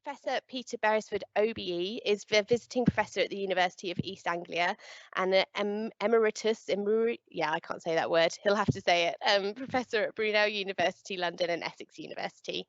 Professor Peter Beresford OBE is a visiting professor at the University of East Anglia and an I can't say that word, he'll have to say it, professor at Brunel University London and Essex University.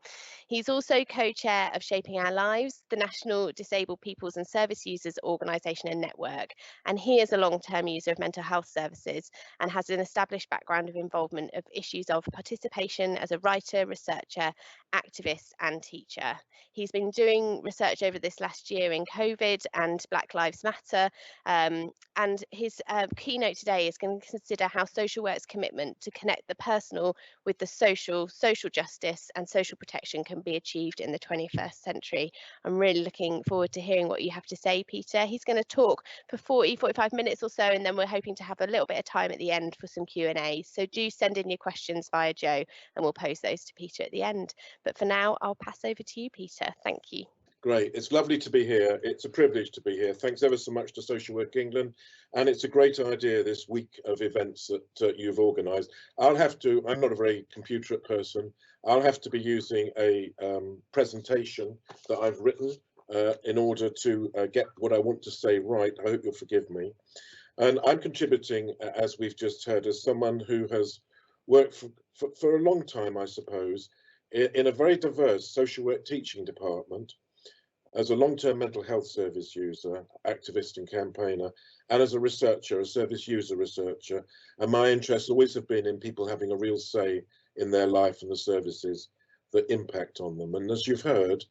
He's also co-chair of Shaping Our Lives, the National Disabled Peoples and Service Users Organisation and Network, and he is a long-term user of mental health services and has an established background of involvement of issues of participation as a writer, researcher, activist and teacher. He's been doing research over this last year in COVID and Black Lives Matter, and his keynote today is going to consider how social work's commitment to connect the personal with the social justice and social protection can be achieved in the 21st century. I'm really looking forward to hearing what you have to say, Peter. He's going to talk for 45 minutes or so, and then we're hoping to have a little bit of time at the end for some Q&A. So do send in your questions via Joe and we'll pose those to Peter at the end. But for now, I'll pass over to you, Peter. Thank you. Great. It's lovely to be here. It's a privilege to be here. Thanks ever so much to Social Work England. And it's a great idea, this week of events that you've organised. I'm not a very computerate person. I'll have to be using a presentation that I've written in order to get what I want to say right. I hope you'll forgive me. And I'm contributing, as we've just heard, as someone who has worked for a long time, I suppose, in a very diverse social work teaching department, as a long-term mental health service user, activist and campaigner, and as a researcher, a service user researcher. And my interests always have been in people having a real say in their life and the services that impact on them. And as you've heard,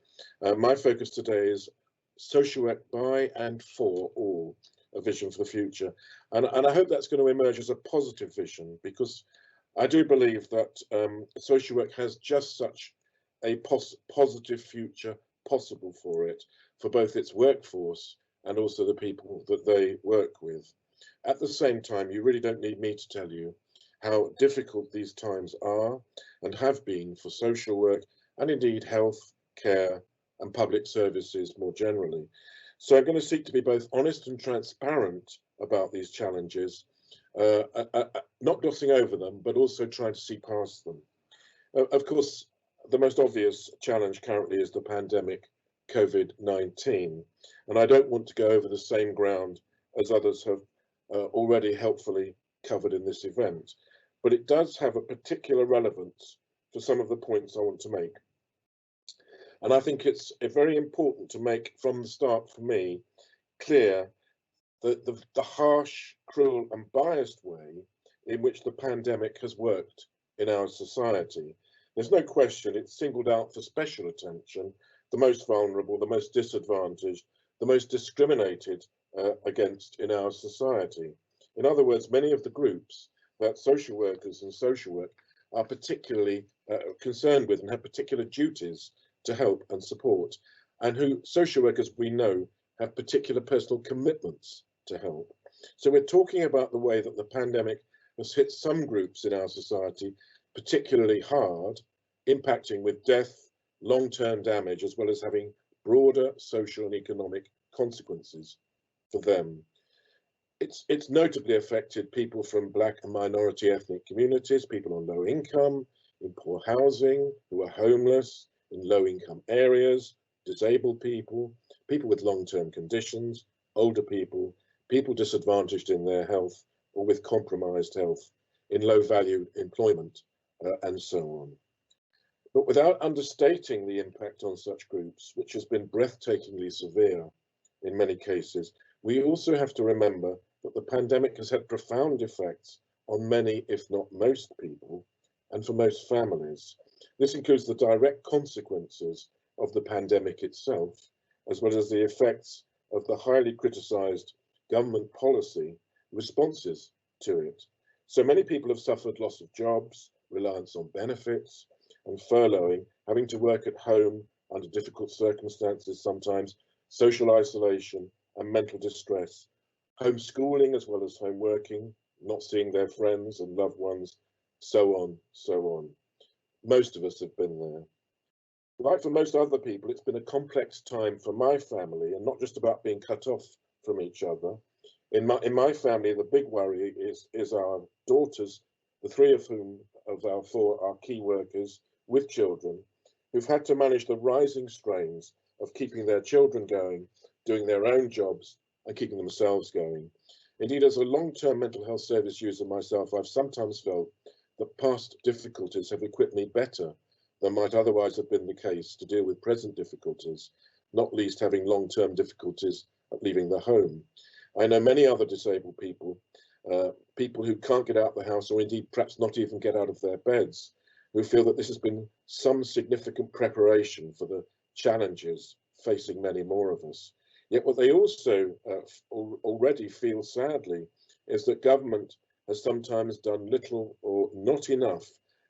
my focus today is social work by and for all, a vision for the future. And I hope that's going to emerge as a positive vision, because I do believe that social work has just such a positive future possible for it, for both its workforce and also the people that they work with. At the same time, you really don't need me to tell you how difficult these times are and have been for social work and indeed health, care and public services more generally. So I'm going to seek to be both honest and transparent about these challenges, not glossing over them, but also trying to see past them. Of course, the most obvious challenge currently is the pandemic, COVID-19, and I don't want to go over the same ground as others have already helpfully covered in this event, but it does have a particular relevance for some of the points I want to make. And I think it's very important to make from the start, for me, clear that the harsh, cruel and biased way in which the pandemic has worked in our society. There's no question it's singled out for special attention the most vulnerable, the most disadvantaged, the most discriminated against in our society. In other words, many of the groups that social workers and social work are particularly concerned with and have particular duties to help and support, and who social workers, we know, have particular personal commitments to help. So we're talking about the way that the pandemic has hit some groups in our society particularly hard, impacting with death, long-term damage, as well as having broader social and economic consequences for them. It's notably affected people from Black and minority ethnic communities, people on low income, in poor housing, who are homeless, in low income areas, disabled people, people with long-term conditions, older people, people disadvantaged in their health or with compromised health, in low value employment, and so on. But without understating the impact on such groups, which has been breathtakingly severe in many cases, we also have to remember that the pandemic has had profound effects on many, if not most people, and for most families. This includes the direct consequences of the pandemic itself, as well as the effects of the highly criticised government policy responses to it. So many people have suffered loss of jobs, reliance on benefits and furloughing, having to work at home under difficult circumstances sometimes, social isolation and mental distress, homeschooling as well as home working, not seeing their friends and loved ones, so on, so on. Most of us have been there. Like for most other people, it's been a complex time for my family, and not just about being cut off from each other. In my family, the big worry is our daughters, the three of whom of our four are key workers with children, who've had to manage the rising strains of keeping their children going, doing their own jobs, and keeping themselves going. Indeed, as a long-term mental health service user myself, I've sometimes felt that past difficulties have equipped me better than might otherwise have been the case to deal with present difficulties, not least having long-term difficulties of leaving the home. I know many other disabled people, people who can't get out the house, or indeed perhaps not even get out of their beds, who feel that this has been some significant preparation for the challenges facing many more of us. Yet what they also already feel sadly is that government has sometimes done little or not enough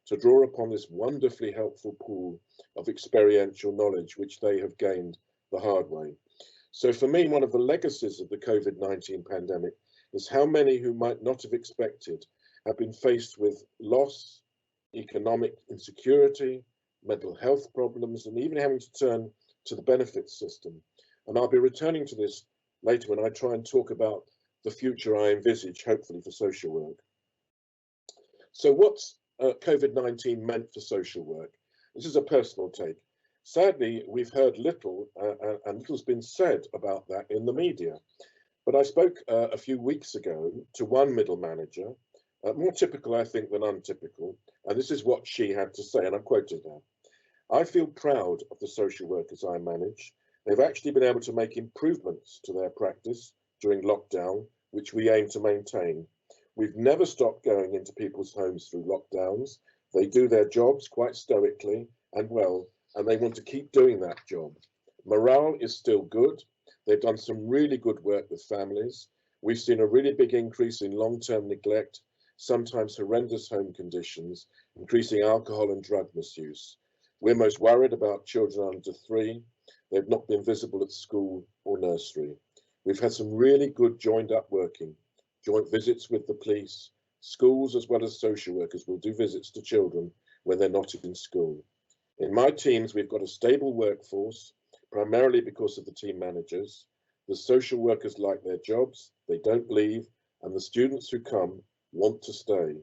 to draw upon this wonderfully helpful pool of experiential knowledge which they have gained the hard way. So for me, one of the legacies of the COVID-19 pandemic is how many who might not have expected have been faced with loss, economic insecurity, mental health problems, and even having to turn to the benefits system. And I'll be returning to this later when I try and talk about the future I envisage, hopefully, for social work. So what's COVID-19 meant for social work? This is a personal take. Sadly, we've heard little and little's been said about that in the media. But I spoke a few weeks ago to one middle manager, more typical, I think, than untypical. And this is what she had to say, and I'm quoting her. I feel proud of the social workers I manage. They've actually been able to make improvements to their practice during lockdown, which we aim to maintain. We've never stopped going into people's homes through lockdowns. They do their jobs quite stoically and well, and they want to keep doing that job. Morale is still good. They've done some really good work with families. We've seen a really big increase in long-term neglect, sometimes horrendous home conditions, increasing alcohol and drug misuse. We're most worried about children under 3. They've not been visible at school or nursery. We've had some really good joined up working, joint visits with the police. Schools as well as social workers will do visits to children when they're not in school. In my teams, we've got a stable workforce, primarily because of the team managers. The social workers like their jobs, they don't leave, and the students who come want to stay.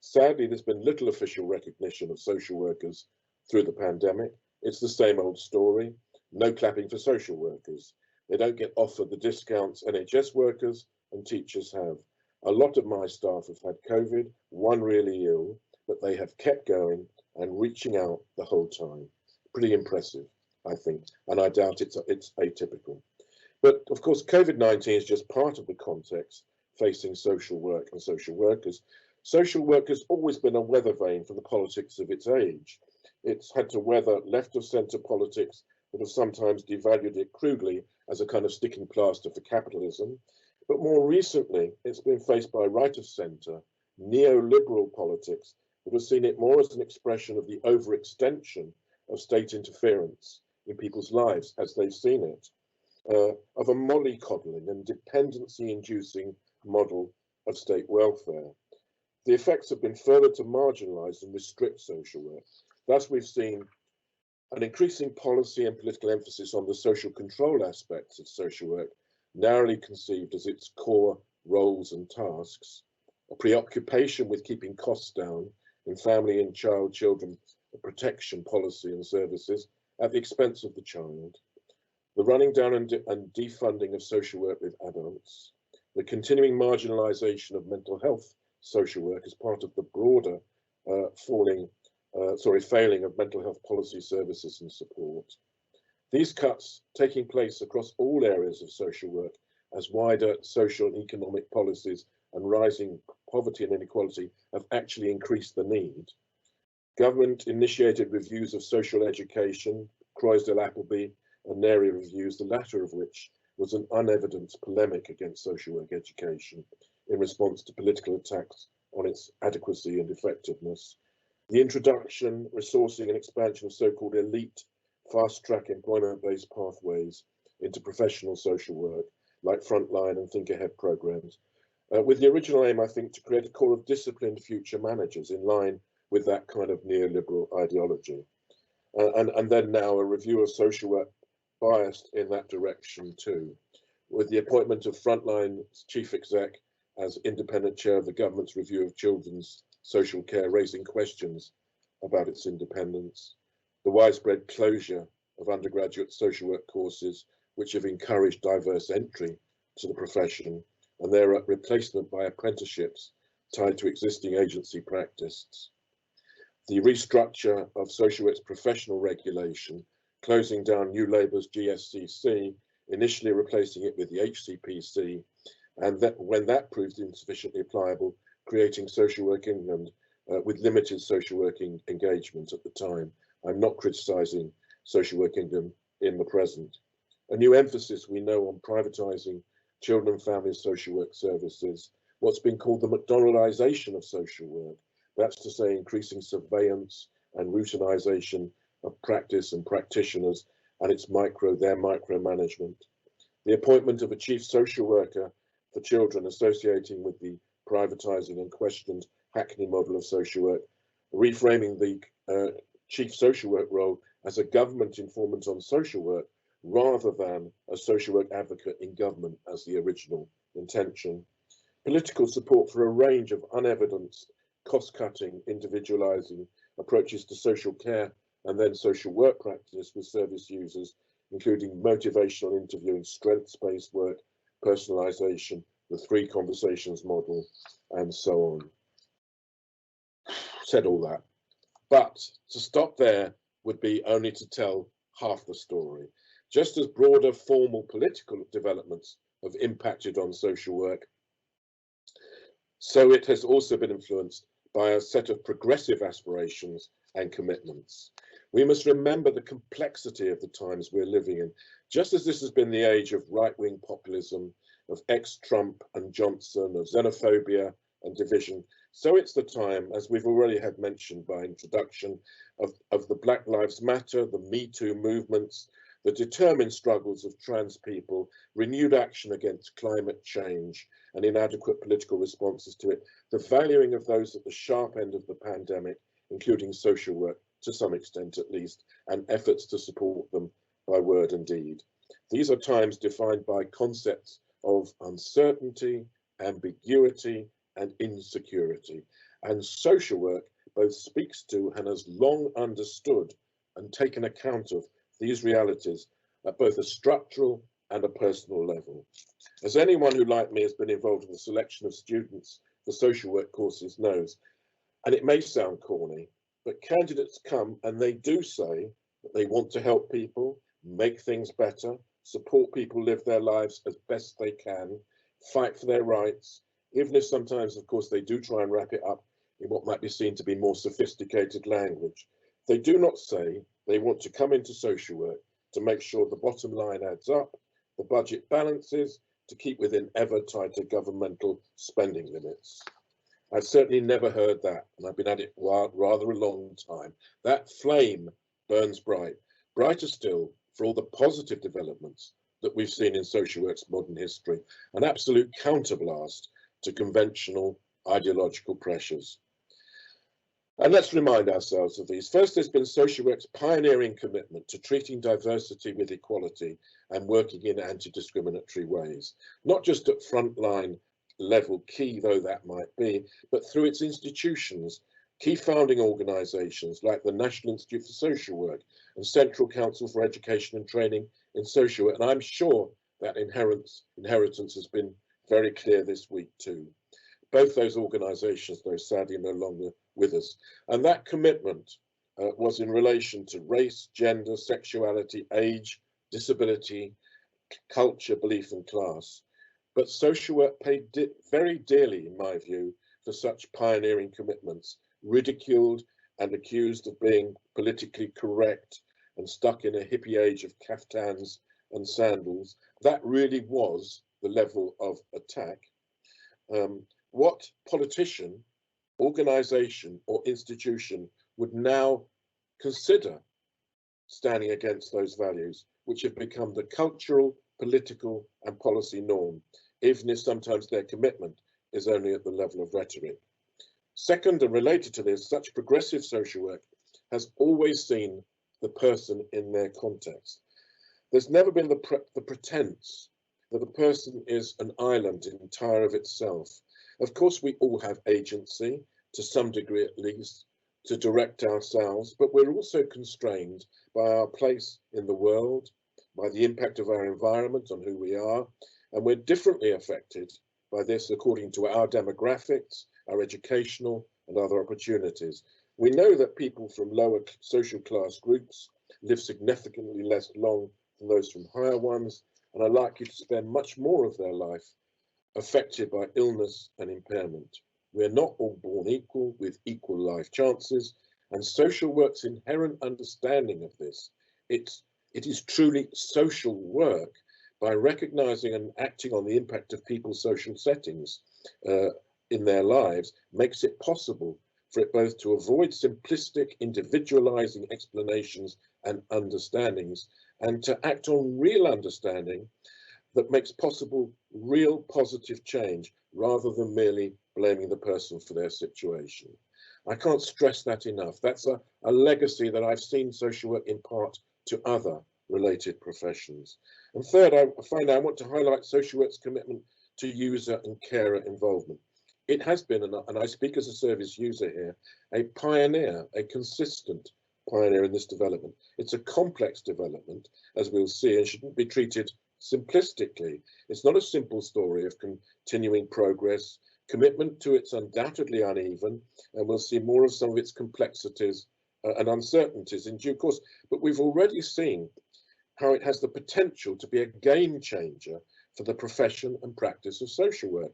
Sadly, there's been little official recognition of social workers through the pandemic. It's the same old story. No clapping for social workers. They don't get offered the discounts NHS workers and teachers have. A lot of my staff have had COVID, one really ill, but they have kept going and reaching out the whole time. Pretty impressive, I think, and I doubt it's atypical. But of course, COVID-19 is just part of the context facing social work and social workers. Social work has always been a weather vane for the politics of its age. It's had to weather left of centre politics that have sometimes devalued it crudely as a kind of sticking plaster for capitalism. But more recently, it's been faced by right of centre, neoliberal politics that have seen it more as an expression of the overextension of state interference in people's lives as they've seen it, of a mollycoddling and dependency-inducing model of state welfare. The effects have been further to marginalise and restrict social work. Thus, we've seen an increasing policy and political emphasis on the social control aspects of social work, narrowly conceived as its core roles and tasks, a preoccupation with keeping costs down in family and children protection policy and services at the expense of the child, the running down and defunding of social work with adults, the continuing marginalisation of mental health social work as part of the broader failing of mental health policy services and support. These cuts taking place across all areas of social work as wider social and economic policies and rising poverty and inequality have actually increased the need. Government initiated reviews of social education, Croysdale-Appleby and NARI reviews, the latter of which was an unevidenced polemic against social work education in response to political attacks on its adequacy and effectiveness. The introduction, resourcing and expansion of so-called elite fast-track employment-based pathways into professional social work, like Frontline and Think Ahead programs, with the original aim, I think, to create a core of disciplined future managers in line with that kind of neoliberal ideology. And then now a review of social work biased in that direction too, with the appointment of Frontline's chief exec as independent chair of the government's review of children's social care, raising questions about its independence, the widespread closure of undergraduate social work courses which have encouraged diverse entry to the profession, and their replacement by apprenticeships tied to existing agency practice. The restructure of social work's professional regulation, closing down New Labour's GSCC, initially replacing it with the HCPC, and that when that proved insufficiently pliable, creating Social Work England with limited social working engagement at the time. I'm not criticising Social Work England in the present. A new emphasis we know on privatising children and family social work services, what's been called the McDonaldisation of social work. That's to say, increasing surveillance and routinisation of practice and practitioners and their micromanagement. The appointment of a chief social worker for children associating with the privatising and questioned Hackney model of social work, reframing the chief social work role as a government informant on social work rather than a social work advocate in government as the original intention. Political support for a range of unevidenced, cost-cutting, individualising approaches to social care and then social work practice with service users, including motivational interviewing, strengths-based work, personalisation, the 3 conversations model, and so on. Said all that. But to stop there would be only to tell half the story. Just as broader formal political developments have impacted on social work, so it has also been influenced by a set of progressive aspirations and commitments. We must remember the complexity of the times we're living in. Just as this has been the age of right-wing populism, of ex-Trump and Johnson, of xenophobia and division, so it's the time, as we've already had mentioned by introduction, of the Black Lives Matter, the Me Too movements, the determined struggles of trans people, renewed action against climate change and inadequate political responses to it, the valuing of those at the sharp end of the pandemic, including social work to some extent at least, and efforts to support them by word and deed. These are times defined by concepts of uncertainty, ambiguity, and insecurity. And social work both speaks to and has long understood and taken account of these realities at both a structural and a personal level. As anyone who, like me, has been involved in the selection of students for social work courses knows, and it may sound corny, but candidates come and they do say that they want to help people, make things better, support people live their lives as best they can, fight for their rights, even if sometimes, of course, they do try and wrap it up in what might be seen to be more sophisticated language. They do not say they want to come into social work to make sure the bottom line adds up, the budget balances, to keep within ever tighter governmental spending limits. I've certainly never heard that, and I've been at it rather a long time. That flame burns bright, brighter still for all the positive developments that we've seen in social work's modern history, an absolute counterblast to conventional ideological pressures. And let's remind ourselves of these. First, there's been social work's pioneering commitment to treating diversity with equality and working in anti-discriminatory ways, not just at frontline level, key though that might be, but through its institutions, key founding organisations like the National Institute for Social Work and Central Council for Education and Training in Social Work. And I'm sure that inheritance has been very clear this week too. Both those organisations, though sadly no longer with us. And that commitment was in relation to race, gender, sexuality, age, disability, culture, belief and class. But social work paid very dearly, in my view, for such pioneering commitments, ridiculed and accused of being politically correct and stuck in a hippie age of caftans and sandals. That really was the level of attack. What politician, organisation or institution would now consider standing against those values, which have become the cultural, political and policy norm, even if sometimes their commitment is only at the level of rhetoric? Second, and related to this, such progressive social work has always seen the person in their context. There's never been the pretense that a person is an island entire of itself. Of course, we all have agency, to some degree at least, to direct ourselves, but we're also constrained by our place in the world, by the impact of our environment on who we are, and we're differently affected by this according to our demographics, our educational and other opportunities. We know that people from lower social class groups live significantly less long than those from higher ones, and are likely to spend much more of their life affected by illness and impairment. We're not all born equal with equal life chances, and social work's inherent understanding of this, it is truly social work by recognizing and acting on the impact of people's social settings in their lives, makes it possible for it both to avoid simplistic, individualizing explanations and understandings, and to act on real understanding that makes possible real positive change rather than merely blaming the person for their situation. I can't stress that enough. That's a legacy that I've seen social work impart to other related professions. And third, I want to highlight social work's commitment to user and carer involvement. It has been, and I speak as a service user here, a pioneer, a consistent pioneer in this development. It's a complex development, as we'll see, and shouldn't be treated simplistically. It's not a simple story of continuing progress. Commitment to it's undoubtedly uneven, and we'll see more of some of its complexities and uncertainties in due course. But we've already seen how it has the potential to be a game changer for the profession and practice of social work.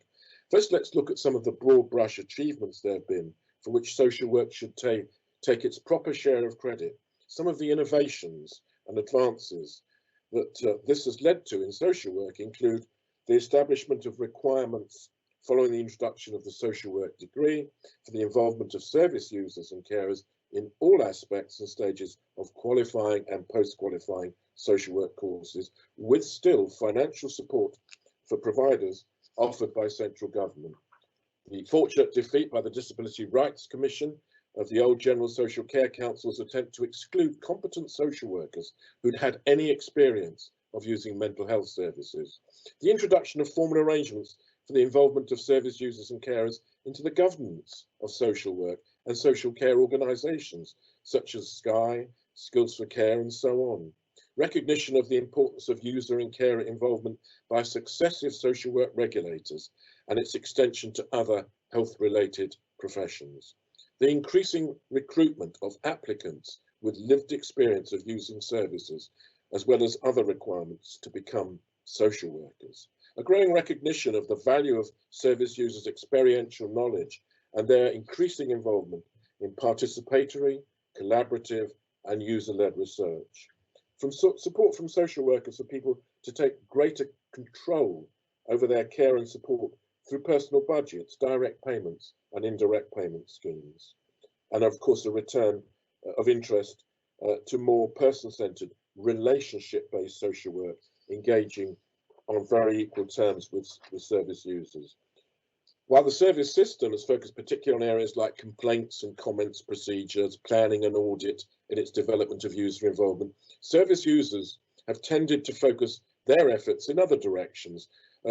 First, let's look at some of the broad brush achievements there have been for which social work should take its proper share of credit. Some of the innovations and advances that this has led to in social work include the establishment of requirements following the introduction of the social work degree for the involvement of service users and carers in all aspects and stages of qualifying and post-qualifying social work courses, with still financial support for providers offered by central government. The fortunate defeat by the Disability Rights Commission of the old General Social Care Council's attempt to exclude competent social workers who'd had any experience of using mental health services. The introduction of formal arrangements for the involvement of service users and carers into the governance of social work and social care organisations such as Sky, Skills for Care and so on. Recognition of the importance of user and carer involvement by successive social work regulators and its extension to other health-related professions. The increasing recruitment of applicants with lived experience of using services, as well as other requirements to become social workers. A growing recognition of the value of service users' experiential knowledge and their increasing involvement in participatory, collaborative and user-led research. From support from social workers for people to take greater control over their care and support through personal budgets, direct payments and indirect payment schemes. And of course, a return of interest to more person-centered, relationship-based social work, engaging on very equal terms with service users. While the service system has focused particularly on areas like complaints and comments procedures, planning and audit in its development of user involvement, service users have tended to focus their efforts in other directions,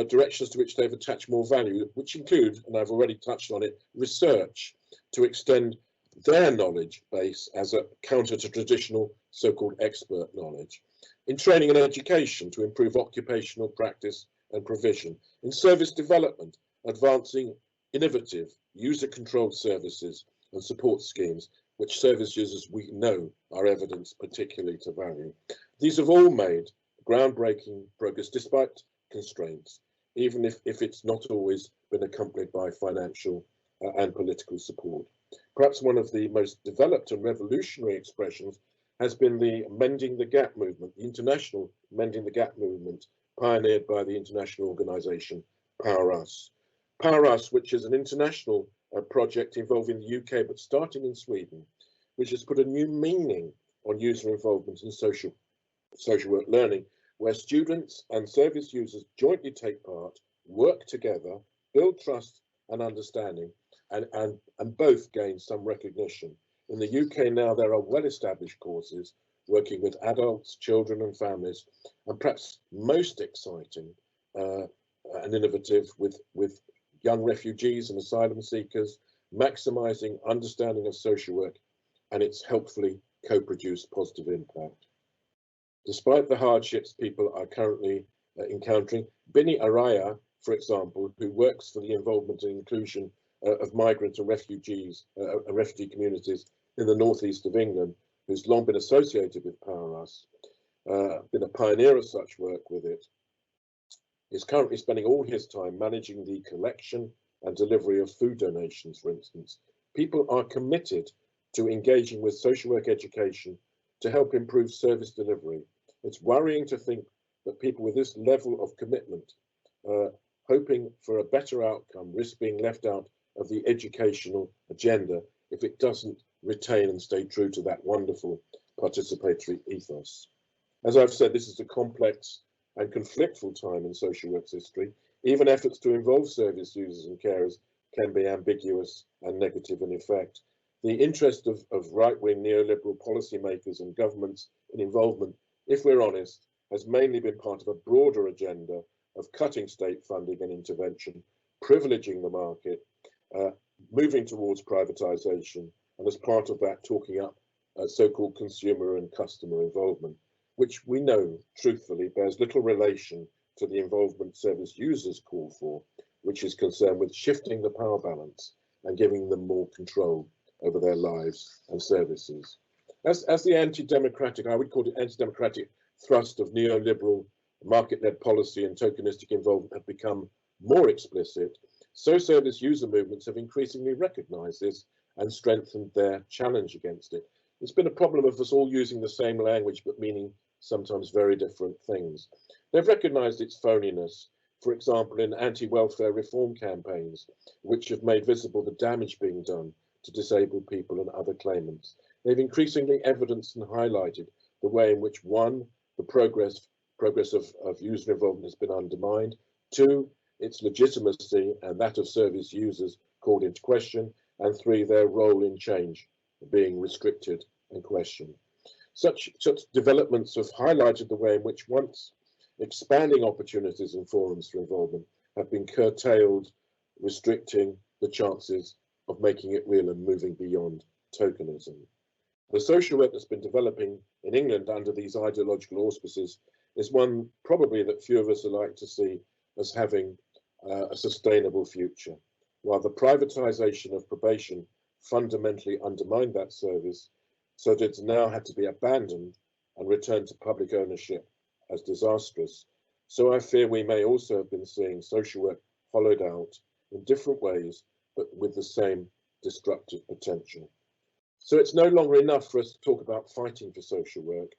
directions to which they've attached more value, which include, and I've already touched on it, research to extend their knowledge base as a counter to traditional so-called expert knowledge. In training and education to improve occupational practice and provision. In service development, advancing innovative user-controlled services and support schemes, which service users we know are evidenced particularly to value. These have all made groundbreaking progress despite constraints, even if it's not always been accompanied by financial and political support. Perhaps one of the most developed and revolutionary expressions has been the Mending the Gap movement, the international Mending the Gap movement, pioneered by the international organisation Power Us. Power Us, which is an international project involving the UK, but starting in Sweden, which has put a new meaning on user involvement in social work learning, where students and service users jointly take part, work together, build trust and understanding, and both gain some recognition. In the UK now, there are well-established courses working with adults, children and families, and perhaps most exciting and innovative with young refugees and asylum seekers, maximising understanding of social work and it's helpfully co-produced positive impact. Despite the hardships people are currently encountering, Bini Araya, for example, who works for the involvement and inclusion of migrant and refugee communities in the northeast of England, who's long been associated with Power Us, been a pioneer of such work with it, is currently spending all his time managing the collection and delivery of food donations, for instance. People are committed to engaging with social work education to help improve service delivery. It's worrying to think that people with this level of commitment, hoping for a better outcome, risk being left out of the educational agenda if it doesn't retain and stay true to that wonderful participatory ethos. As I've said, this is a complex and conflictful time in social work's history. Even efforts to involve service users and carers can be ambiguous and negative in effect. The interest of right-wing neoliberal policymakers and governments in involvement, if we're honest, has mainly been part of a broader agenda of cutting state funding and intervention, privileging the market, moving towards privatization, and as part of that, talking up so-called consumer and customer involvement, which we know, truthfully, bears little relation to the involvement service users call for, which is concerned with shifting the power balance and giving them more control over their lives and services. As the anti-democratic, I would call it anti-democratic thrust of neoliberal market-led policy and tokenistic involvement have become more explicit, so service user movements have increasingly recognized this and strengthened their challenge against it. It's been a problem of us all using the same language but meaning sometimes very different things. They've recognized its phoniness, for example, in anti-welfare reform campaigns, which have made visible the damage being done to disabled people and other claimants. They've increasingly evidenced and highlighted the way in which, one, the progress of user involvement has been undermined, two, its legitimacy and that of service users called into question, and three, their role in change being restricted and questioned. Such developments have highlighted the way in which once expanding opportunities and forums for involvement have been curtailed, restricting the chances of making it real and moving beyond tokenism. The social work that's been developing in England under these ideological auspices is one probably that few of us would like to see as having a sustainable future. While the privatisation of probation fundamentally undermined that service, so that it's now had to be abandoned and returned to public ownership as disastrous, so I fear we may also have been seeing social work hollowed out in different ways, but with the same destructive potential. So it's no longer enough for us to talk about fighting for social work,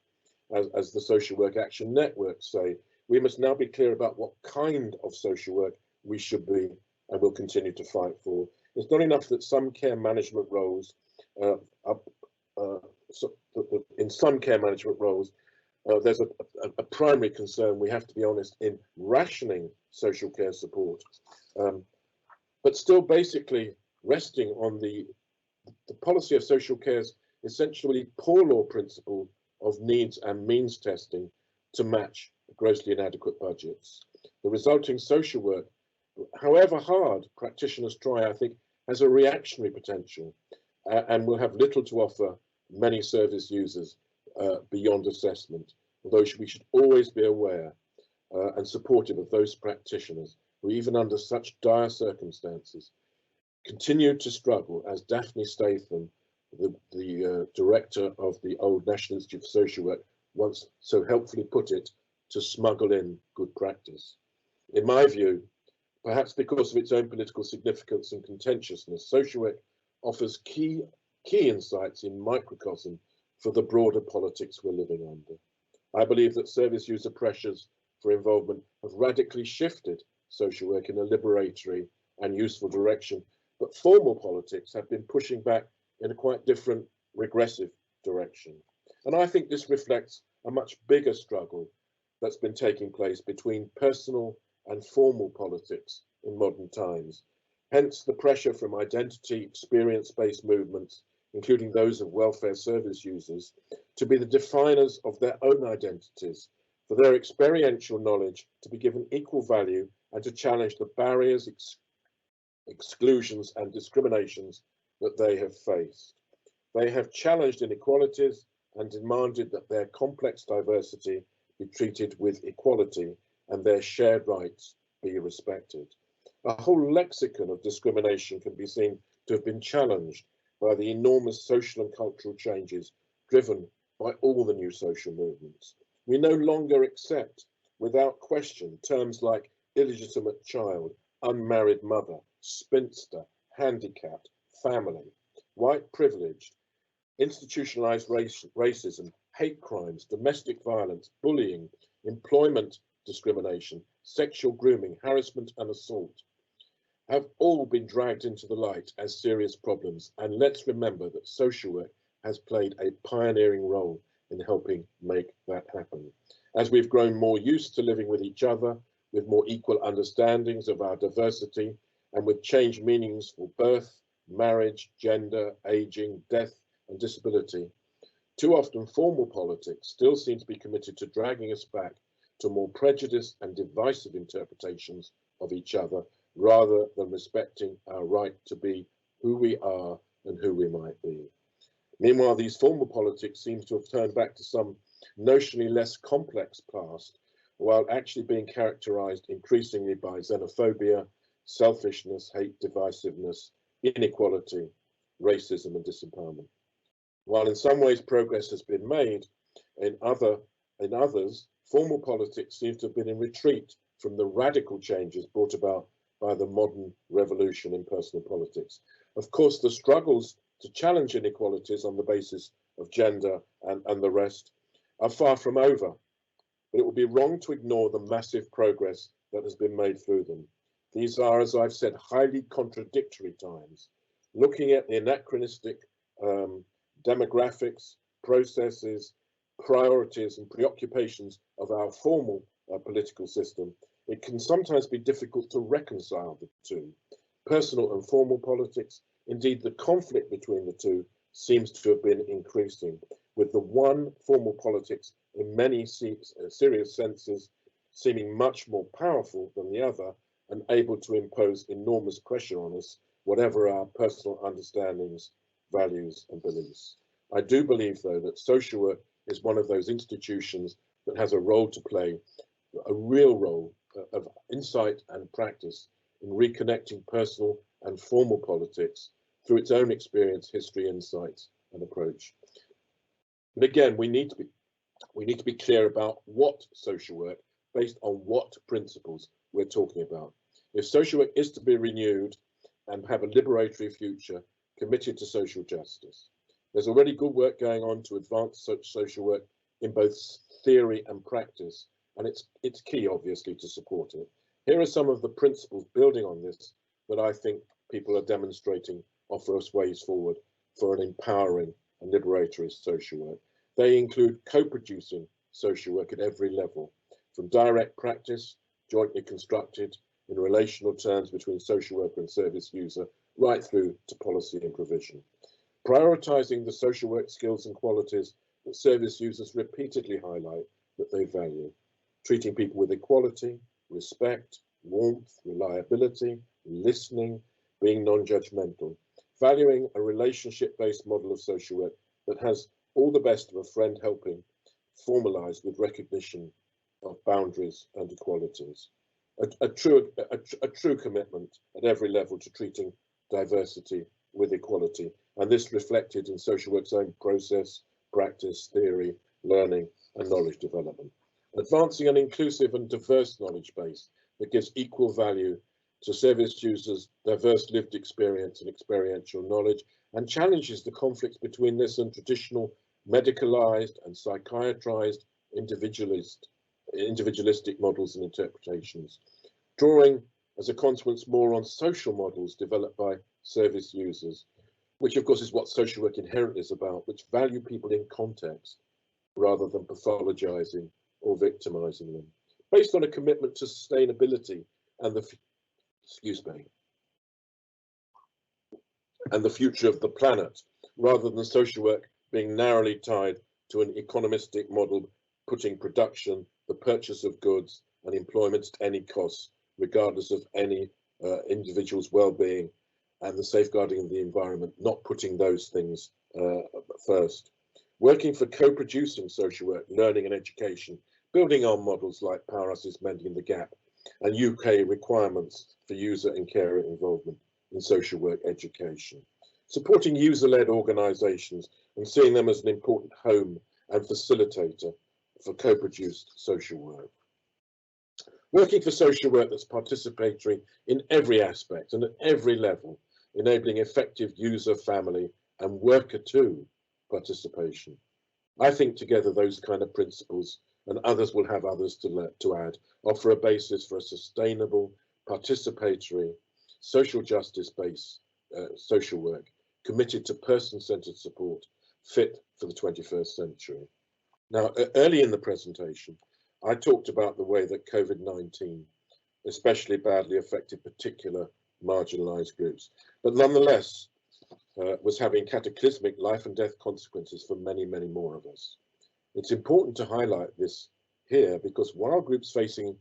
as the Social Work Action Networks say. We must now be clear about what kind of social work we should be and will continue to fight for. It's not enough that some care management roles, in some care management roles, there's a primary concern, we have to be honest, in rationing social care support, but still basically resting on the policy of social care's essentially poor law principle of needs and means testing to match grossly inadequate budgets. The resulting social work, however hard practitioners try, I think, has a reactionary potential and will have little to offer many service users beyond assessment, although we should always be aware and supportive of those practitioners who, even under such dire circumstances, continued to struggle, as Daphne Statham, the director of the Old National Institute for Social Work, once so helpfully put it, to smuggle in good practice. In my view, perhaps because of its own political significance and contentiousness, social work offers key insights in microcosm for the broader politics we're living under. I believe that service user pressures for involvement have radically shifted social work in a liberatory and useful direction, but formal politics have been pushing back in a quite different, regressive direction. And I think this reflects a much bigger struggle that's been taking place between personal and formal politics in modern times. Hence the pressure from identity, experience-based movements, including those of welfare service users, to be the definers of their own identities, for their experiential knowledge to be given equal value and to challenge the barriers, exclusions and discriminations that they have faced. They have challenged inequalities and demanded that their complex diversity be treated with equality and their shared rights be respected. A whole lexicon of discrimination can be seen to have been challenged by the enormous social and cultural changes driven by all the new social movements. We no longer accept, without question, terms like illegitimate child, unmarried mother, spinster, handicapped, family, white privileged, institutionalized racism, hate crimes, domestic violence, bullying, employment discrimination, sexual grooming, harassment and assault have all been dragged into the light as serious problems. And let's remember that social work has played a pioneering role in helping make that happen. As we've grown more used to living with each other, with more equal understandings of our diversity, and with changed meanings for birth, marriage, gender, aging, death, and disability, too often formal politics still seem to be committed to dragging us back to more prejudiced and divisive interpretations of each other, rather than respecting our right to be who we are and who we might be. Meanwhile, these formal politics seem to have turned back to some notionally less complex past, while actually being characterized increasingly by xenophobia, selfishness, hate, divisiveness, inequality, racism, and disempowerment. While in some ways progress has been made, in others, formal politics seems to have been in retreat from the radical changes brought about by the modern revolution in personal politics. Of course, the struggles to challenge inequalities on the basis of gender and the rest are far from over, but it would be wrong to ignore the massive progress that has been made through them. These are, as I've said, highly contradictory times. Looking at the anachronistic demographics, processes, priorities and preoccupations of our formal political system, it can sometimes be difficult to reconcile the two. Personal and formal politics, indeed the conflict between the two, seems to have been increasing, with the one, formal politics, in many serious senses seeming much more powerful than the other and able to impose enormous pressure on us, whatever our personal understandings, values and beliefs. I do believe, though, that social work is one of those institutions that has a role to play, a real role of insight and practice in reconnecting personal and formal politics through its own experience, history, insights and approach. But again, we need to be clear about what social work, based on what principles we're talking about. If social work is to be renewed and have a liberatory future committed to social justice, there's already good work going on to advance such social work in both theory and practice, and it's key, obviously, to support it. Here are some of the principles building on this that I think people are demonstrating offer us ways forward for an empowering and liberatory social work. They include co-producing social work at every level, from direct practice, jointly constructed in relational terms between social worker and service user, right through to policy and provision. Prioritising the social work skills and qualities that service users repeatedly highlight that they value. Treating people with equality, respect, warmth, reliability, listening, being non-judgmental. Valuing a relationship-based model of social work that has all the best of a friend helping, formalised with recognition of boundaries and equalities. A true commitment at every level to treating diversity with equality, and this reflected in social work's own process, practice, theory, learning and knowledge development. Advancing an inclusive and diverse knowledge base that gives equal value to service users' diverse lived experience and experiential knowledge, and challenges the conflicts between this and traditional medicalized and psychiatrized individualistic models and interpretations, drawing as a consequence more on social models developed by service users, which of course is what social work inherently is about, which value people in context rather than pathologizing or victimizing them, based on a commitment to sustainability and the future of the planet, rather than social work being narrowly tied to an economistic model, putting production, the purchase of goods and employment at any cost, regardless of any individual's well-being and the safeguarding of the environment, not putting those things first. Working for co-producing social work, learning and education, building on models like Power Us Mending the Gap, and UK requirements for user and carer involvement in social work education. Supporting user-led organisations and seeing them as an important home and facilitator for co-produced social work. Working for social work that's participatory in every aspect and at every level, enabling effective user, family and worker too participation. I think together those kind of principles, and others will have others to add, offer a basis for a sustainable, participatory, social justice-based social work committed to person-centred support, fit for the 21st century. Now, early in the presentation, I talked about the way that COVID-19 especially badly affected particular marginalised groups, but nonetheless was having cataclysmic life and death consequences for many, many more of us. It's important to highlight this here because while groups facing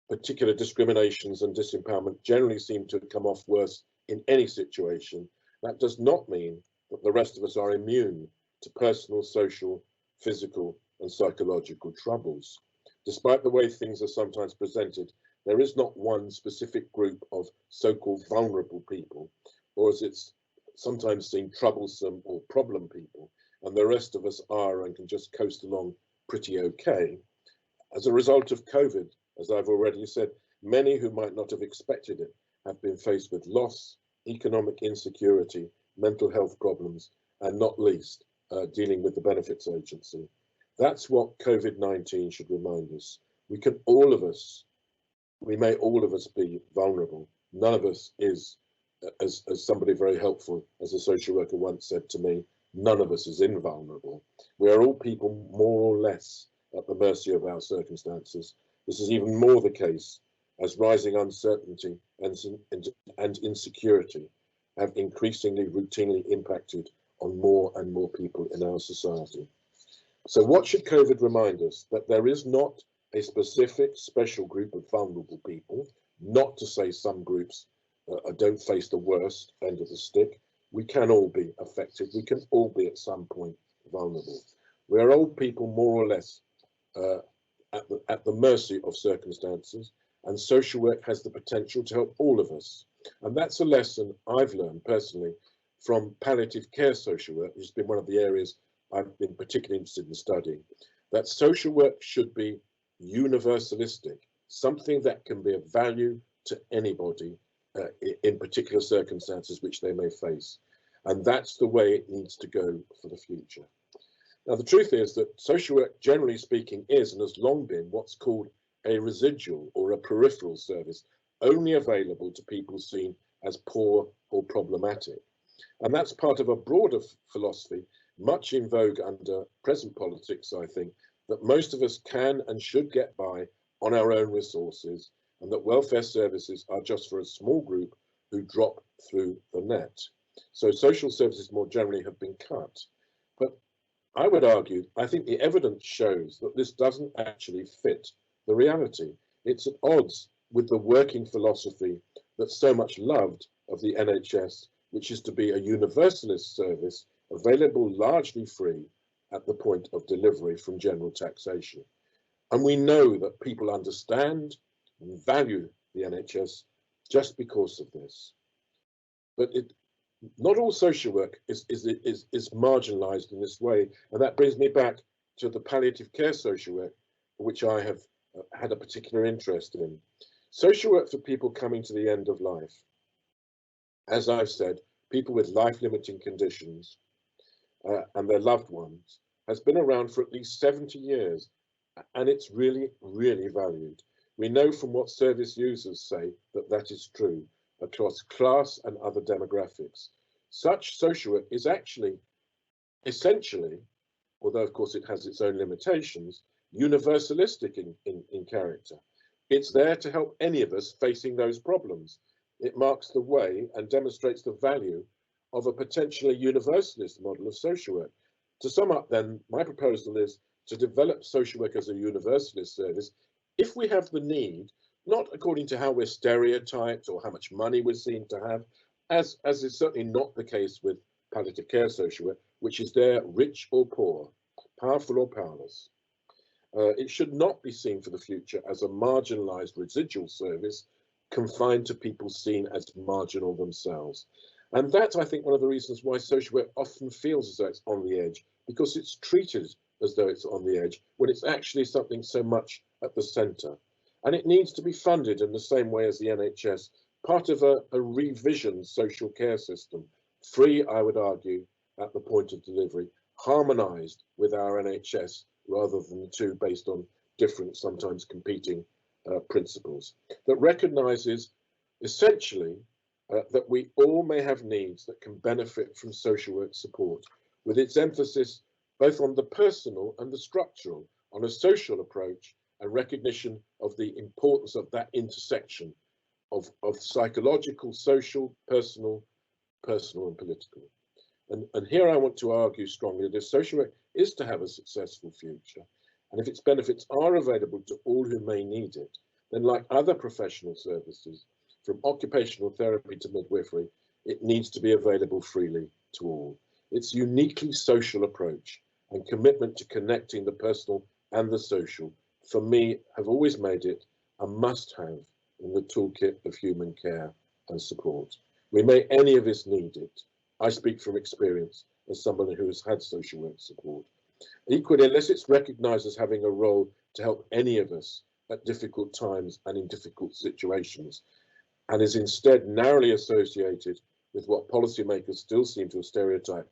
particular discriminations and disempowerment generally seem to come off worse in any situation, that does not mean that the rest of us are immune to personal, social, physical and psychological troubles. Despite the way things are sometimes presented, there is not one specific group of so-called vulnerable people, or as it's sometimes seen, troublesome or problem people, and the rest of us are and can just coast along pretty okay. As a result of COVID, as I've already said, many who might not have expected it have been faced with loss, economic insecurity, mental health problems, and not least, dealing with the benefits agency. That's what COVID-19 should remind us. We may all of us be vulnerable. None of us is, as somebody very helpful as a social worker once said to me, none of us is invulnerable. We are all people more or less at the mercy of our circumstances. This is even more the case as rising uncertainty and insecurity have increasingly routinely impacted on more and more people in our society. So what should COVID remind us? That there is not a specific special group of vulnerable people, not to say some groups don't face the worst end of the stick. We can all be affected. We can all be at some point vulnerable. We are all people more or less at the mercy of circumstances, and social work has the potential to help all of us. And that's a lesson I've learned personally from palliative care social work, which has been one of the areas I've been particularly interested in studying, that social work should be universalistic, something that can be of value to anybody in particular circumstances which they may face. And that's the way it needs to go for the future. Now, the truth is that social work, generally speaking, is and has long been what's called a residual or a peripheral service, only available to people seen as poor or problematic. And that's part of a broader philosophy, much in vogue under present politics, I think, that most of us can and should get by on our own resources, and that welfare services are just for a small group who drop through the net. So social services more generally have been cut. But I would argue, I think the evidence shows that this doesn't actually fit the reality. It's at odds with the working philosophy that's so much loved of the NHS, which is to be a universalist service available largely free at the point of delivery from general taxation. And we know that people understand and value the NHS just because of this. But not all social work is marginalised in this way. And that brings me back to the palliative care social work, which I have had a particular interest in. Social work for people coming to the end of life. As I've said, people with life-limiting conditions and their loved ones has been around for at least 70 years, and it's really, really valued. We know from what service users say that that is true across class and other demographics. Such social work is actually essentially, although of course it has its own limitations, universalistic in character. It's there to help any of us facing those problems. It marks the way and demonstrates the value of a potentially universalist model of social work. To sum up then, my proposal is to develop social work as a universalist service if we have the need, not according to how we're stereotyped or how much money we're seen to have, as is certainly not the case with palliative care social work, which is there rich or poor, powerful or powerless. It should not be seen for the future as a marginalized residual service confined to people seen as marginal themselves. And that's, I think, one of the reasons why social work often feels as though it's on the edge, because it's treated as though it's on the edge when it's actually something so much at the centre. And it needs to be funded in the same way as the NHS, part of a revisioned social care system, free, I would argue, at the point of delivery, harmonised with our NHS rather than the two based on different, sometimes competing principles, that recognises essentially that we all may have needs that can benefit from social work support, with its emphasis both on the personal and the structural, on a social approach and recognition of the importance of that intersection of psychological, social, personal and political. And here I want to argue strongly that if social work is to have a successful future, and if its benefits are available to all who may need it, then like other professional services, from occupational therapy to midwifery, it needs to be available freely to all. Its uniquely social approach and commitment to connecting the personal and the social, for me, have always made it a must-have in the toolkit of human care and support. We may any of us need it. I speak from experience as someone who has had social work support. Equally, unless it's recognised as having a role to help any of us at difficult times and in difficult situations, and is instead narrowly associated with what policymakers still seem to stereotype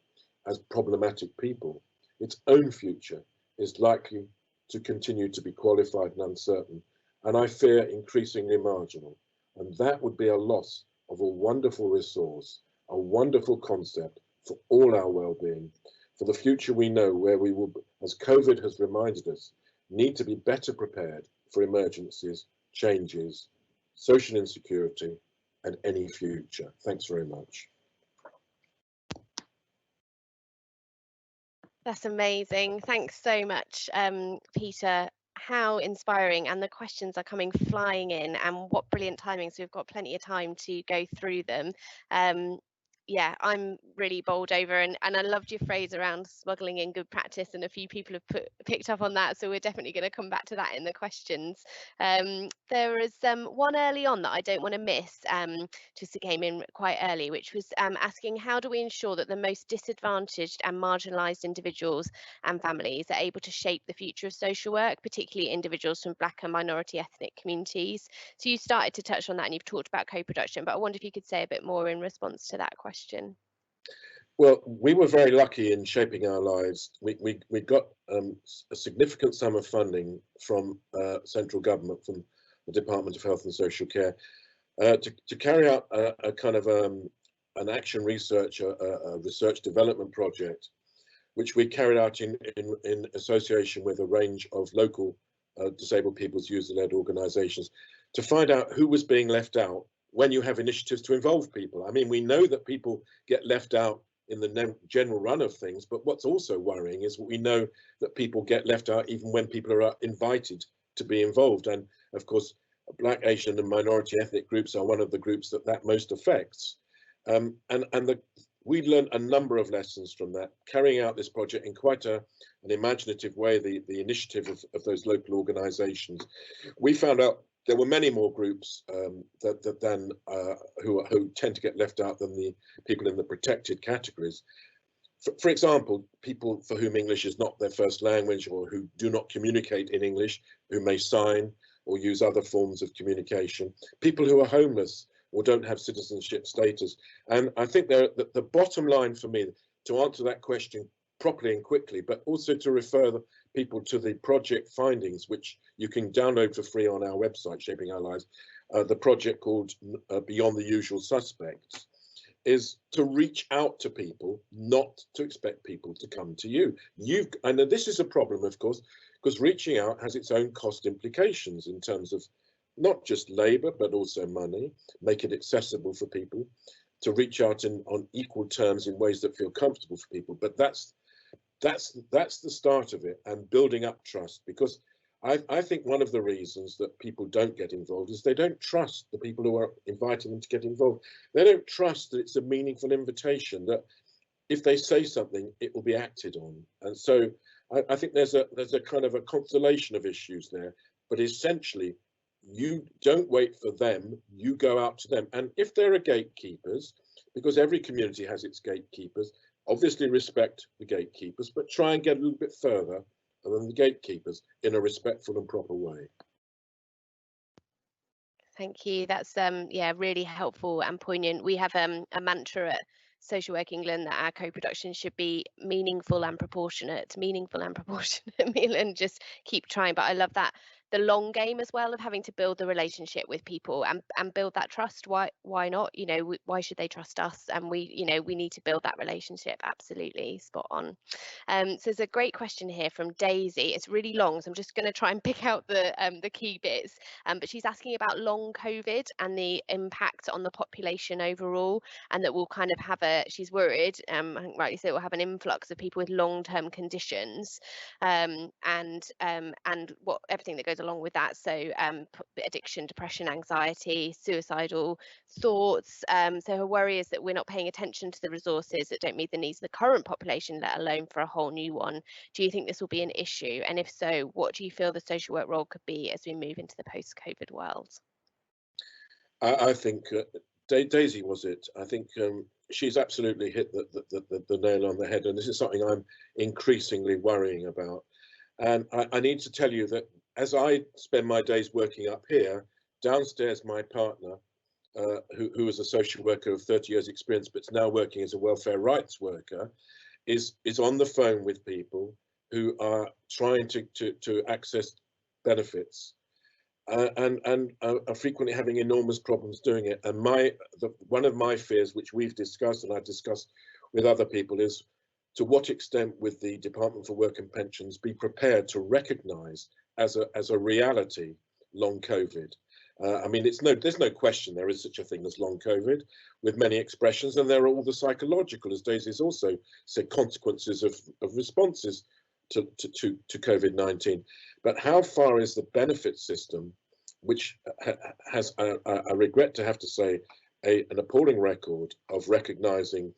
as problematic people, its own future is likely to continue to be qualified and uncertain, and I fear increasingly marginal. And that would be a loss of a wonderful resource, a wonderful concept for all our well-being. For the future, we know where we will, as COVID has reminded us, need to be better prepared for emergencies, changes, social insecurity, and any future. Thanks very much. That's amazing. Thanks so much, Peter. How inspiring, and the questions are coming flying in, and what brilliant timing. So we've got plenty of time to go through them. Yeah, I'm really bowled over, and I loved your phrase around smuggling in good practice, and a few people have picked up on that, so we're definitely going to come back to that in the questions. There is one early on that I don't want to miss, just it came in quite early, which was asking, how do we ensure that the most disadvantaged and marginalised individuals and families are able to shape the future of social work, particularly individuals from Black and minority ethnic communities? So you started to touch on that and you've talked about co-production, but I wonder if you could say a bit more in response to that question. Well, we were very lucky in shaping our lives. We got a significant sum of funding from central government, from the Department of Health and Social Care, to carry out a kind of an action research, a research development project, which we carried out in association with a range of local disabled people's user-led organisations, to find out who was being left out when you have initiatives to involve people. I mean, we know that people get left out in the general run of things, but what's also worrying is we know that people get left out even when people are invited to be involved. And of course, Black, Asian and minority ethnic groups are one of the groups that most affects. We learned a number of lessons from that, carrying out this project in quite an imaginative way, the initiative of those local organisations. We found out there were many more groups who tend to get left out than the people in the protected categories. For example, people for whom English is not their first language, or who do not communicate in English, who may sign or use other forms of communication, people who are homeless or don't have citizenship status. And I think the bottom line for me, to answer that question properly and quickly, but also to refer the people to the project findings, which you can download for free on our website, Shaping Our Lives, the project called Beyond the Usual Suspects, is to reach out to people, not to expect people to come to you. I know this is a problem, of course, because reaching out has its own cost implications in terms of not just labour, but also money, make it accessible for people to reach out on equal terms in ways that feel comfortable for people. But that's the start of it, and building up trust, because I think one of the reasons that people don't get involved is they don't trust the people who are inviting them to get involved. They don't trust that it's a meaningful invitation, that if they say something, it will be acted on. And so I think there's a kind of a constellation of issues there, but essentially you don't wait for them, you go out to them. And if there are gatekeepers, because every community has its gatekeepers, obviously respect the gatekeepers, but try and get a little bit further than the gatekeepers in a respectful and proper way. Thank you. That's yeah, really helpful and poignant. We have a mantra at Social Work England that our co-production should be meaningful and proportionate, and just keep trying. But I love that the long game as well of having to build the relationship with people and build that trust. Why not? You know, why should they trust us? And we need to build that relationship. Absolutely, spot on. So there's a great question here from Daisy. It's really long, so I'm just going to try and pick out the key bits. But she's asking about long COVID and the impact on the population overall, and that we'll kind of have she's worried, I think rightly so, we'll have an influx of people with long-term conditions, and what everything that goes along with that. So addiction, depression, anxiety, suicidal thoughts. So her worry is that we're not paying attention to the resources that don't meet the needs of the current population, let alone for a whole new one. Do you think this will be an issue? And if so, what do you feel the social work role could be as we move into the post-COVID world? I think Daisy was it. I think she's absolutely hit the nail on the head, and this is something I'm increasingly worrying about. And I need to tell you that as I spend my days working up here, downstairs my partner, who is a social worker of 30 years experience, but is now working as a welfare rights worker, is on the phone with people who are trying to access benefits. And are frequently having enormous problems doing it. And one of my fears, which we've discussed and I've discussed with other people, is to what extent would the Department for Work and Pensions be prepared to recognise as a reality long COVID? I mean, there's no question there is such a thing as long COVID, with many expressions, and there are all the psychological, as Daisy's also said, consequences of responses to COVID-19. But how far is the benefit system, which has, I regret to have to say, an appalling record of recognising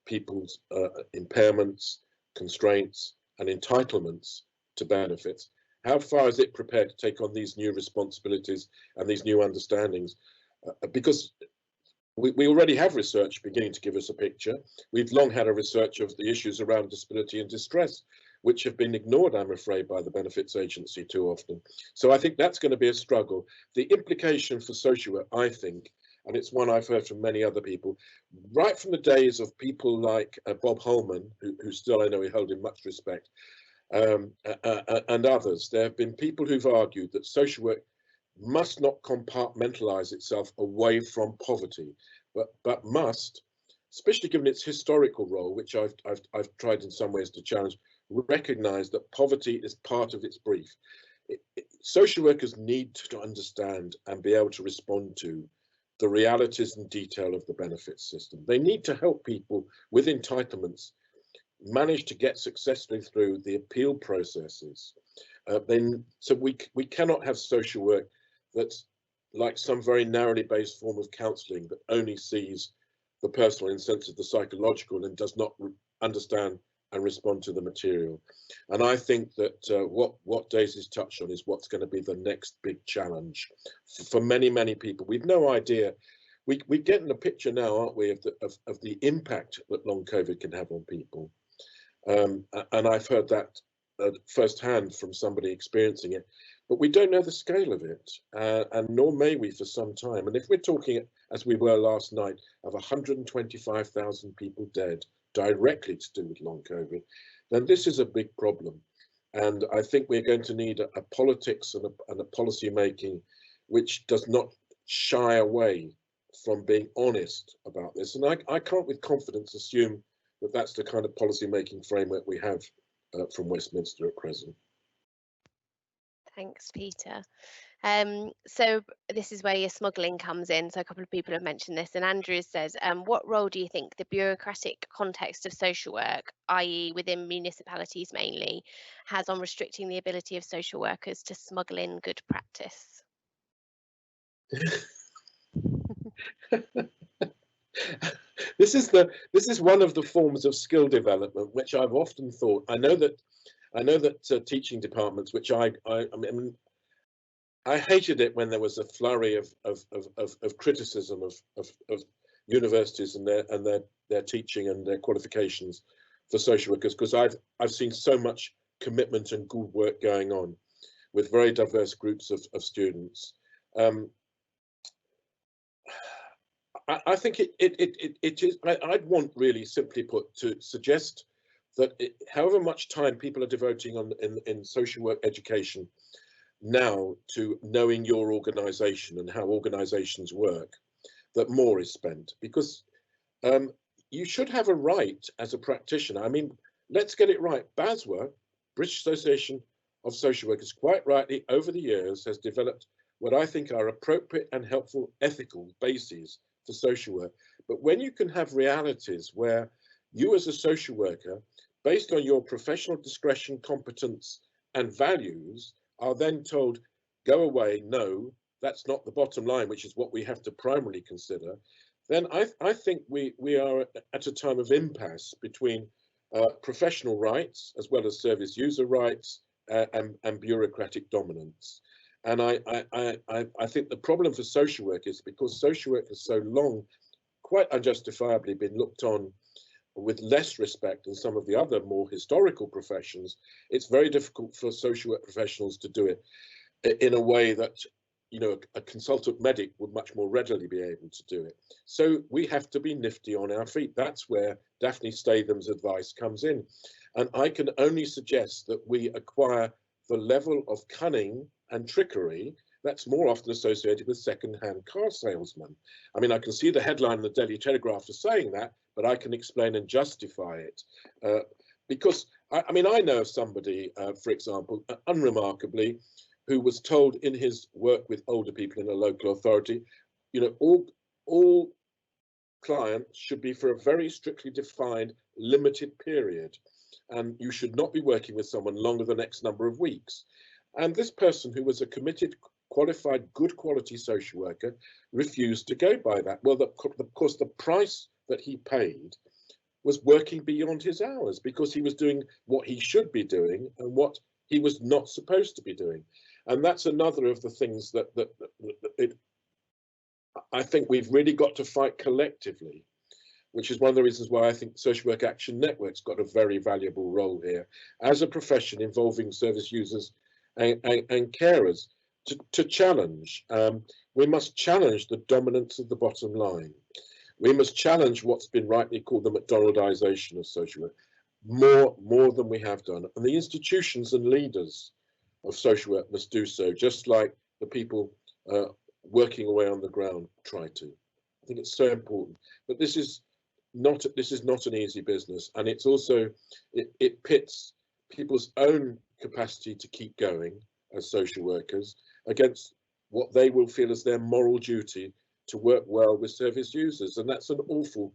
people's impairments, constraints and entitlements to benefits, how far is it prepared to take on these new responsibilities and these new understandings? Because we already have research beginning to give us a picture. We've long had a research of the issues around disability and distress, which have been ignored, I'm afraid, by the benefits agency too often. So I think that's going to be a struggle. The implication for social work, I think, and it's one I've heard from many other people, right from the days of people like Bob Holman, who still I know we hold in much respect, and others, there have been people who've argued that social work must not compartmentalize itself away from poverty, but must, especially given its historical role, which I've tried in some ways to challenge, recognize that poverty is part of its brief. Social workers need to understand and be able to respond to the realities and detail of the benefits system. They need to help people with entitlements manage to get successfully through the appeal processes. So we cannot have social work that's like some very narrowly based form of counselling that only sees the personal in the sense of the psychological and does not understand and respond to the material. And I think that what Daisy's touched on is what's going to be the next big challenge for many, many people. We've no idea. We're getting a picture now, aren't we, of the impact that long COVID can have on people. And I've heard that firsthand from somebody experiencing it, but we don't know the scale of it, and nor may we for some time. And if we're talking, as we were last night, of 125,000 people dead directly to do with long COVID, then this is a big problem. And I think we're going to need a politics and a policy making which does not shy away from being honest about this. And I can't with confidence assume that that's the kind of policy making framework we have from Westminster at present. Thanks, Peter. So this is where your smuggling comes in. So a couple of people have mentioned this, and Andrew says, what role do you think the bureaucratic context of social work, i.e. within municipalities mainly, has on restricting the ability of social workers to smuggle in good practice? This is one of the forms of skill development which I've often thought. I know that teaching departments, which I mean, I hated it when there was a flurry of criticism of universities and their teaching and their qualifications for social workers, because I've seen so much commitment and good work going on with very diverse groups of students. I think it is. I'd want, really simply put, to suggest that however much time people are devoting in social work education now to knowing your organisation and how organisations work, that more is spent, because you should have a right as a practitioner. I mean, let's get it right. BASWA, British Association of Social Workers, quite rightly over the years has developed what I think are appropriate and helpful ethical bases for social work. But when you can have realities where you as a social worker, based on your professional discretion, competence and values, are then told, go away, no, that's not the bottom line, which is what we have to primarily consider, then I think we are at a time of impasse between professional rights as well as service user rights and bureaucratic dominance. And I think the problem for social work is because social work has so long, quite unjustifiably, been looked on with less respect than some of the other more historical professions, it's very difficult for social work professionals to do it in a way that, you know, a consultant medic would much more readily be able to do it. So we have to be nifty on our feet. That's where Daphne Statham's advice comes in. And I can only suggest that we acquire the level of cunning and trickery that's more often associated with second-hand car salesmen. I mean, I can see the headline in the Daily Telegraph for saying that, but I can explain and justify it. Because, I mean, I know of somebody, for example, unremarkably, who was told in his work with older people in a local authority, you know, all clients should be for a very strictly defined, limited period. And you should not be working with someone longer than X number of weeks. And this person, who was a committed, qualified, good quality social worker, refused to go by that. Well, of course, the price that he paid was working beyond his hours, because he was doing what he should be doing and what he was not supposed to be doing. And that's another of the things that I think we've really got to fight collectively, which is one of the reasons why I think Social Work Action Network's got a very valuable role here as a profession involving service users and carers to challenge. We must challenge the dominance of the bottom line. We must challenge what's been rightly called the McDonaldization of social work more than we have done. And the institutions and leaders of social work must do so, just like the people working away on the ground try to. I think it's so important. But this is not an easy business, and it's also it pits people's own capacity to keep going as social workers against what they will feel as their moral duty to work well with service users, and that's an awful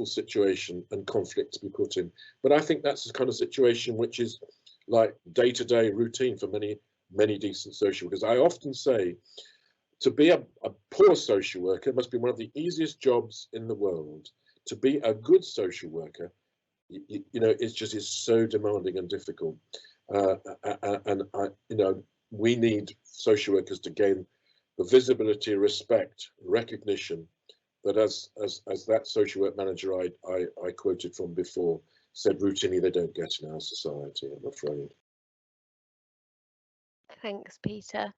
situation and conflict to be put in. But I think that's the kind of situation which is like day-to-day routine for many decent social workers. I often say, to be a poor social worker must be one of the easiest jobs in the world. To be a good social worker, you know, it just is so demanding and difficult. You know, we need social workers to gain the visibility, respect, recognition that, as that social work manager I quoted from before said, routinely they don't get in our society, I'm afraid. Thanks, Peter.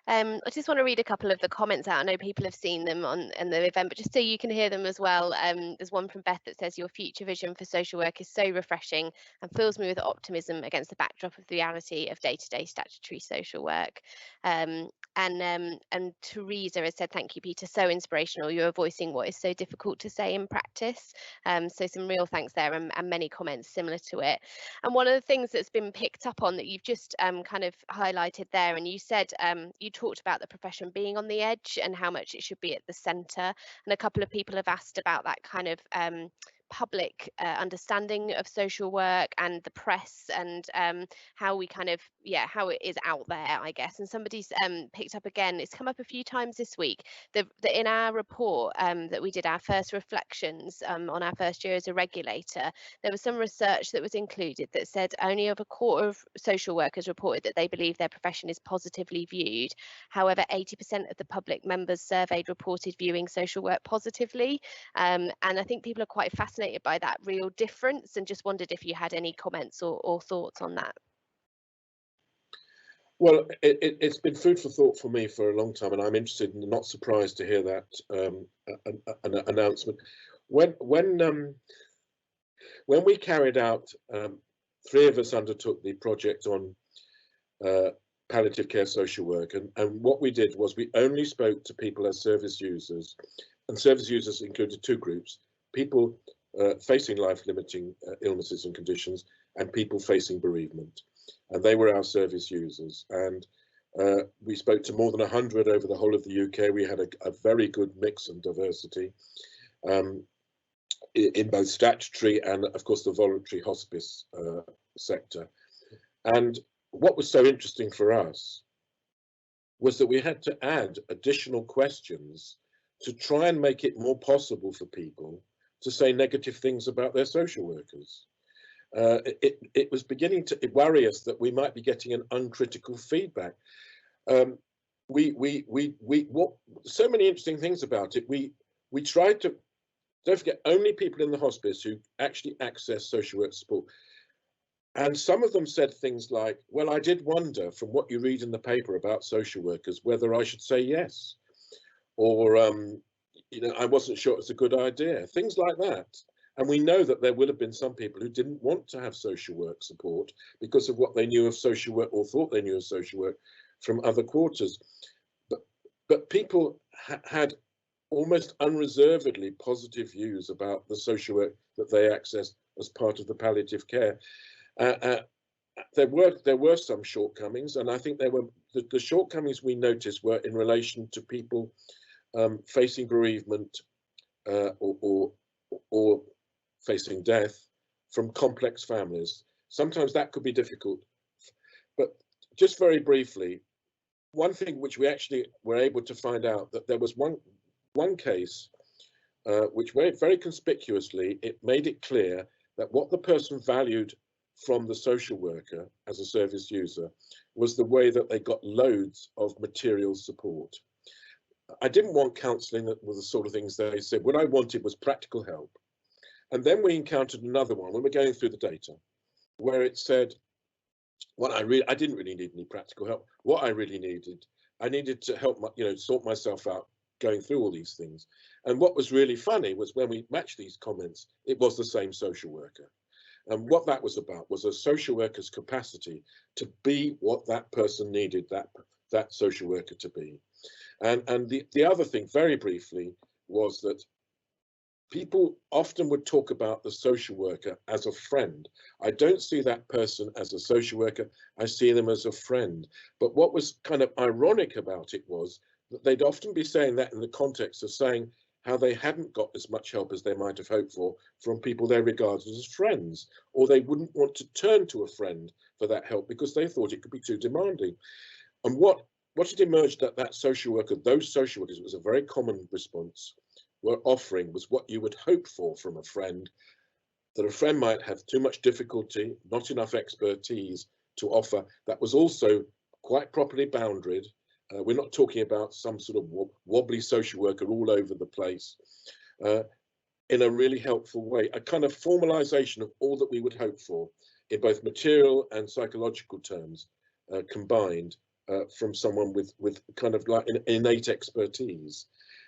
I just want to read a couple of the comments out. I know people have seen them in the event, but just so you can hear them as well. There's one from Beth that says, your future vision for social work is so refreshing and fills me with optimism against the backdrop of the reality of day-to-day statutory social work. And Teresa has said, thank you, Peter, so inspirational. You're voicing what is so difficult to say in practice. So some real thanks there, and many comments similar to it. And one of the things that's been picked up on that you've just kind of highlighted there, and you said you talked about the profession being on the edge and how much it should be at the centre. And a couple of people have asked about that kind of public understanding of social work and the press, and how we kind of, how it is out there, I guess. And somebody's picked up again, it's come up a few times this week, that in our report that we did, our first reflections on our first year as a regulator, there was some research that was included that said only of a quarter of social workers reported that they believe their profession is positively viewed. However, 80% of the public members surveyed reported viewing social work positively. And I think people are quite fascinated by that real difference, and just wondered if you had any comments or thoughts on that. Well, it's been food for thought for me for a long time, and I'm interested and not surprised to hear that an announcement. When we carried out, 3 of us undertook the project on palliative care social work, and what we did was we only spoke to people as service users, and service users included 2 groups: people facing life-limiting illnesses and conditions, and people facing bereavement. And they were our service users. And we spoke to more than 100 over the whole of the UK. We had a very good mix and diversity in both statutory and, of course, the voluntary hospice sector. And what was so interesting for us was that we had to add additional questions to try and make it more possible for people to say negative things about their social workers. It was beginning to worry us that we might be getting an uncritical feedback. So many interesting things about it. We tried to, don't forget, only people in the hospice who actually access social work support. And some of them said things like, well, I did wonder from what you read in the paper about social workers whether I should say yes, or I wasn't sure it's a good idea, things like that. And we know that there will have been some people who didn't want to have social work support because of what they knew of social work, or thought they knew of social work from other quarters. But people had almost unreservedly positive views about the social work that they access as part of the palliative care. There were some shortcomings, and I think there were the shortcomings we noticed were in relation to people facing bereavement or facing death from complex families. Sometimes that could be difficult. But just very briefly, one thing which we actually were able to find out, that there was one case which very conspicuously, it made it clear that what the person valued from the social worker as a service user was the way that they got loads of material support. I didn't want counselling that was the sort of things they said. What I wanted was practical help. And then we encountered another one when we're going through the data, where it said, I didn't really need any practical help. What I really needed, I needed to help sort myself out going through all these things. And what was really funny was when we matched these comments, it was the same social worker. And what that was about was a social worker's capacity to be what that person needed that social worker to be. And the other thing, very briefly, was that people often would talk about the social worker as a friend. I don't see that person as a social worker, I see them as a friend. But what was kind of ironic about it was that they'd often be saying that in the context of saying how they hadn't got as much help as they might have hoped for from people they regarded as friends, or they wouldn't want to turn to a friend for that help because they thought it could be too demanding. And what had emerged that those social workers, it was a very common response, were offering was what you would hope for from a friend, that a friend might have too much difficulty, not enough expertise to offer, that was also quite properly boundaried. We're not talking about some sort of wobbly social worker all over the place, in a really helpful way, a kind of formalization of all that we would hope for in both material and psychological terms, combined from someone with kind of like an innate expertise.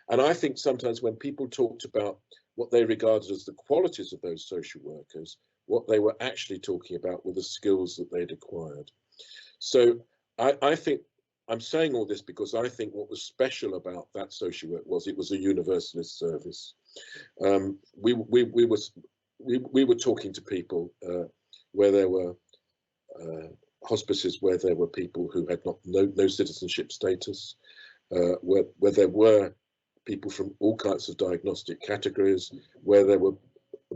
And I think sometimes when people talked about what they regarded as the qualities of those social workers, what they were actually talking about were the skills that they'd acquired. So I think I'm saying all this because I think what was special about that social work was it was a universalist service. We were talking to people where there were hospices where there were people who had no citizenship status, where there were people from all kinds of diagnostic categories, where there were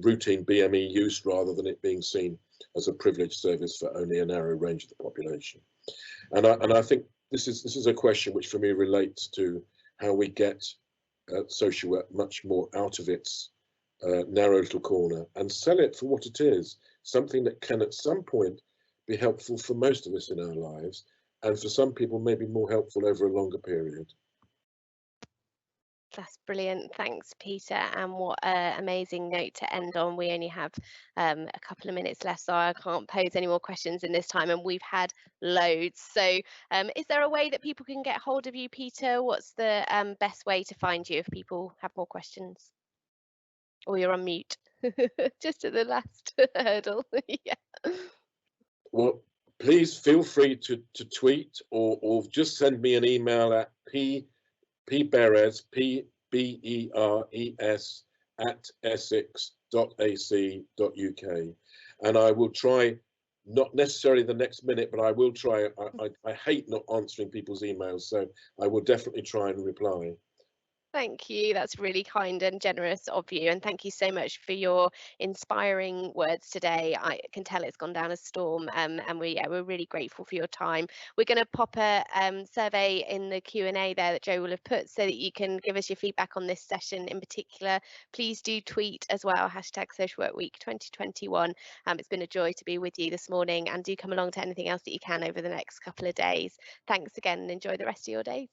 routine BME use rather than it being seen as a privileged service for only a narrow range of the population. And I think this is a question which for me relates to how we get social work much more out of its narrow little corner and sell it for what it is, something that can at some point be helpful for most of us in our lives, and for some people maybe more helpful over a longer period. That's brilliant. Thanks, Peter. And what an amazing note to end on. We only have a couple of minutes left, so I can't pose any more questions in this time, and we've had loads. So is there a way that people can get hold of you, Peter? What's the best way to find you if people have more questions? Or you're on mute, just at the last hurdle. Yeah. Well, please feel free to tweet or just send me an email at Beres, Beres @essex.ac.uk, and I will try, not necessarily the next minute, but I will try. I hate not answering people's emails, so I will definitely try and reply. Thank you. That's really kind and generous of you. And thank you so much for your inspiring words today. I can tell it's gone down a storm, and we're really grateful for your time. We're going to pop a survey in the Q&A there that Joe will have put, so that you can give us your feedback on this session in particular. Please do tweet as well, #SocialWorkWeek 2021. It's been a joy to be with you this morning, and do come along to anything else that you can over the next couple of days. Thanks again, and enjoy the rest of your days.